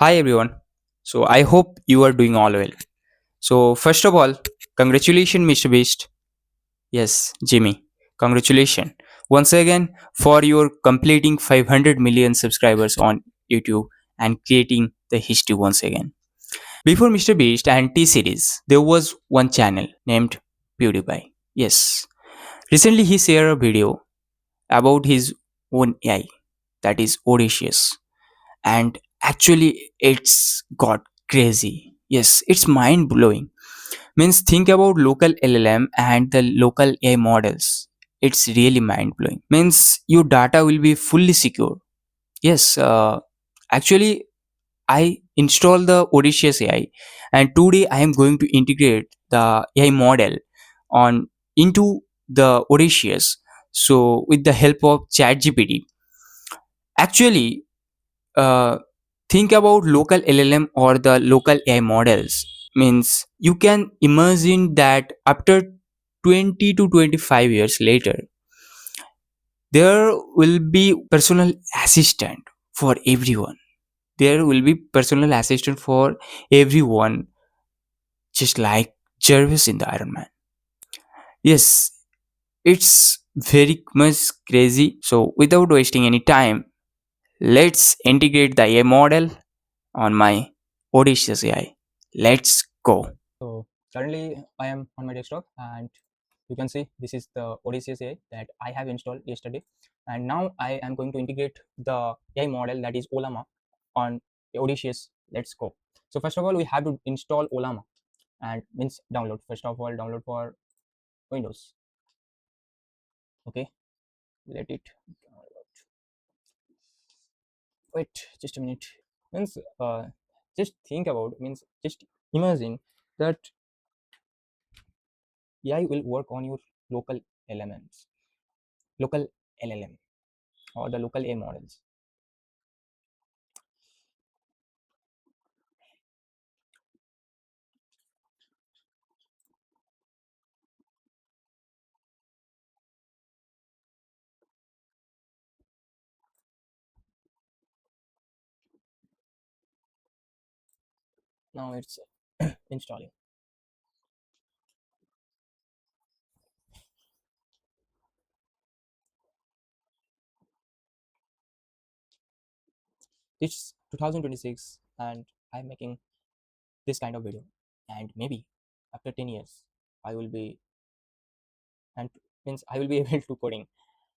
Hi everyone. I hope you are doing all well. First of all, congratulations, Mr. Beast. Yes, Jimmy. Congratulations once again for your completing 500 million subscribers on YouTube and creating the history once again. Before Mr. Beast and T series, there was one channel named PewDiePie. Yes. Recently he shared a video about his own AI, that is Odysseus, and actually it's got crazy. Yes, it's mind blowing. Means think about local LLM and the local AI models. It's really mind blowing. Means your data will be fully secure. Yes, actually I installed the Odysseus AI, and today I am going to integrate the AI model on into the Odysseus. So with the help of ChatGPT, actually uh, think about local LLM or the local AI models. Means you can imagine that after 20 to 25 years later, there will be personal assistant for everyone. There will be personal assistant for everyone, just like Jervis in the Iron Man. Yes, it's very much crazy. So without wasting any time, let's integrate the AI model on my Odysseus AI. Let's go. So currently I am on my desktop, and you can see this is the Odysseus AI that I have installed yesterday, and now I am going to integrate the AI model, that is Ollama, on Odysseus. Let's go. So first of all we have to install Ollama, and means download. First of all download for Windows. Okay, let it download. Wait just a minute. Means just think about, means just imagine that AI will work on your local elements, local LLM or the local A models. Now it's installing. It's 2026 and I'm making this kind of video, and maybe after 10 years I will be, and means I will be able to coding,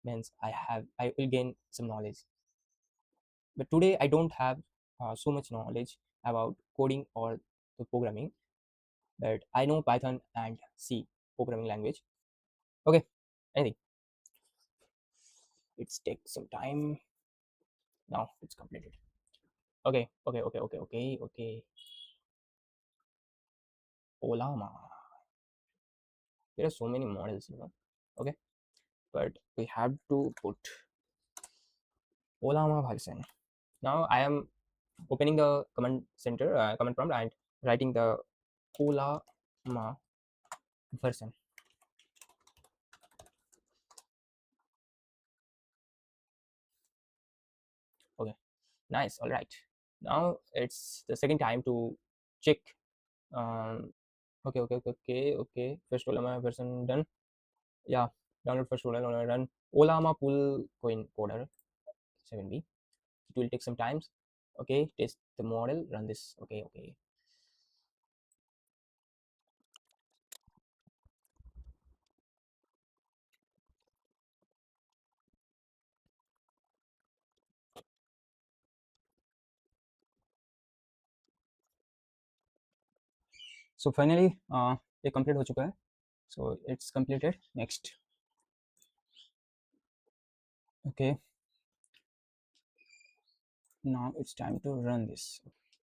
means I will gain some knowledge. But today I don't have so much knowledge about coding or the programming, but I know Python and C programming language. Okay, anything. It's take some time. Now it's completed. Okay. Ollama. There are so many models. Okay, but we have to put Ollama version. Now I am opening the command center, command prompt, and writing the Ollama version. Okay, nice. All right. Now it's the second time to check. Um, okay. First Ollama version done. Yeah, download first Ollama done. Ollama pull coin coder 7B. It will take some time. Okay, test the model, run this. Okay. So finally ये complete हो चुका है. So it's completed. Next. Okay, now it's time to run this.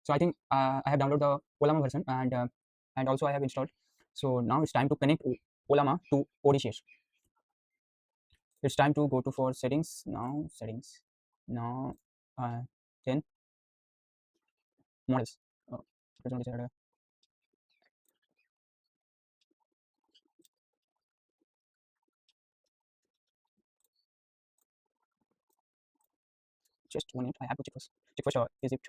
So I think I have downloaded the Ollama version, and also I have installed. So now it's time to connect Ollama to Odysseus. It's time to go to for settings. Now settings. Now uh, then models. Oh, just 1 minute. I have to check first. Check first. Is it?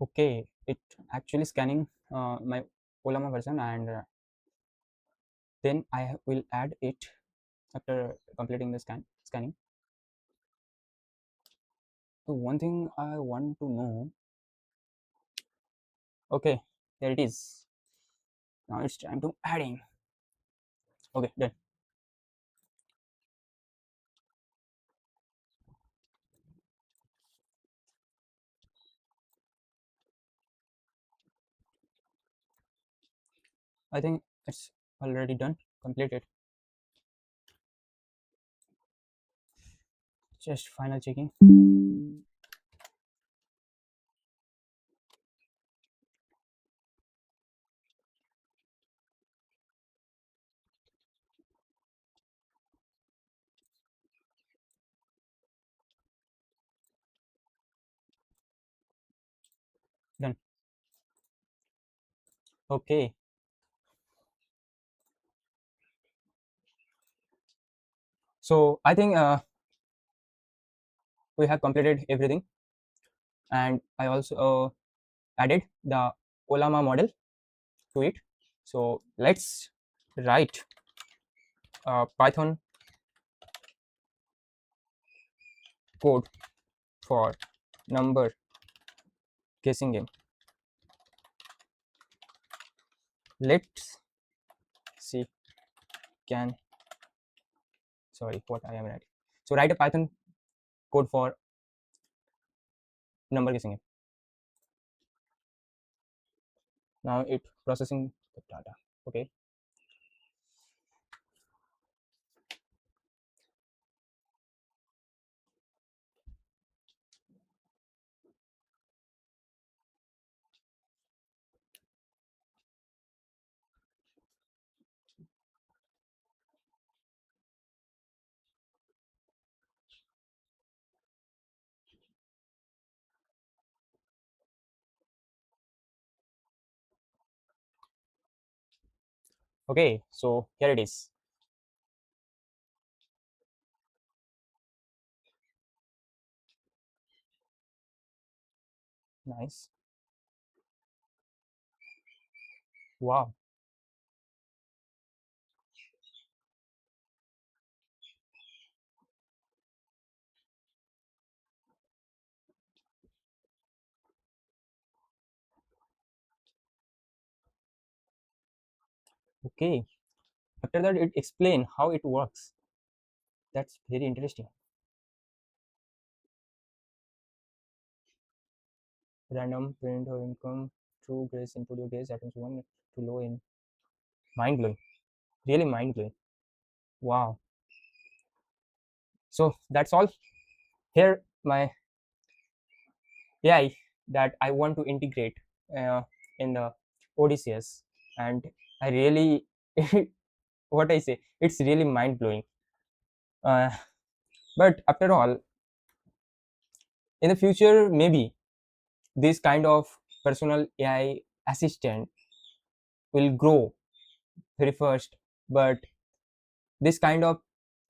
Okay, it actually scanning my Ollama version, and then will add it after completing the scanning. So one thing I want to know. Okay, there it is. Now it's time to adding. Okay, done. I think it's already done, completed. Just final checking. Done. Okay. So I think we have completed everything, and I also added the Ollama model to it. So let's write Python code for number guessing game. Let's see, can, sorry, what I am writing. So write a Python code for number guessing game. Now it processing the data. Okay. Okay, so here it is. Nice. Wow. Okay. After that, it explain how it works. That's very interesting. Random print or income, true grace input your grace items one to low in. Mind blowing. Really mind blowing. Wow. So that's all. Here my AI that I want to integrate in the Odysseus, and I really what I say, it's really mind blowing. Uh, but after all, in the future, maybe this kind of personal AI assistant will grow very first, but this kind of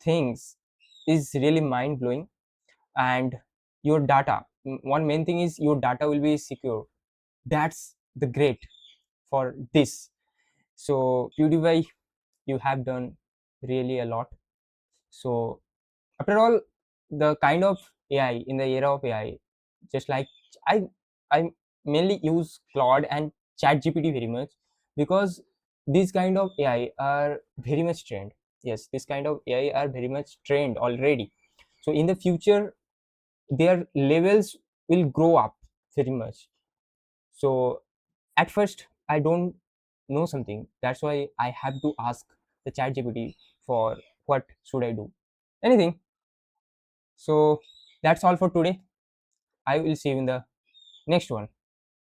things is really mind blowing. And your data, one main thing is your data will be secure. That's the great for this. So PewDiePie, you have done really a lot. So after all, the kind of AI in the era of AI, just like I I mainly use Claude and ChatGPT very much, because these kind of AI are very much trained. Yes, this kind of AI are very much trained already. So in the future, their levels will grow up very much. So at first, I don't know something. That's why I have to ask the ChatGPT for what should I do. Anything. So that's all for today. I will see you in the next one.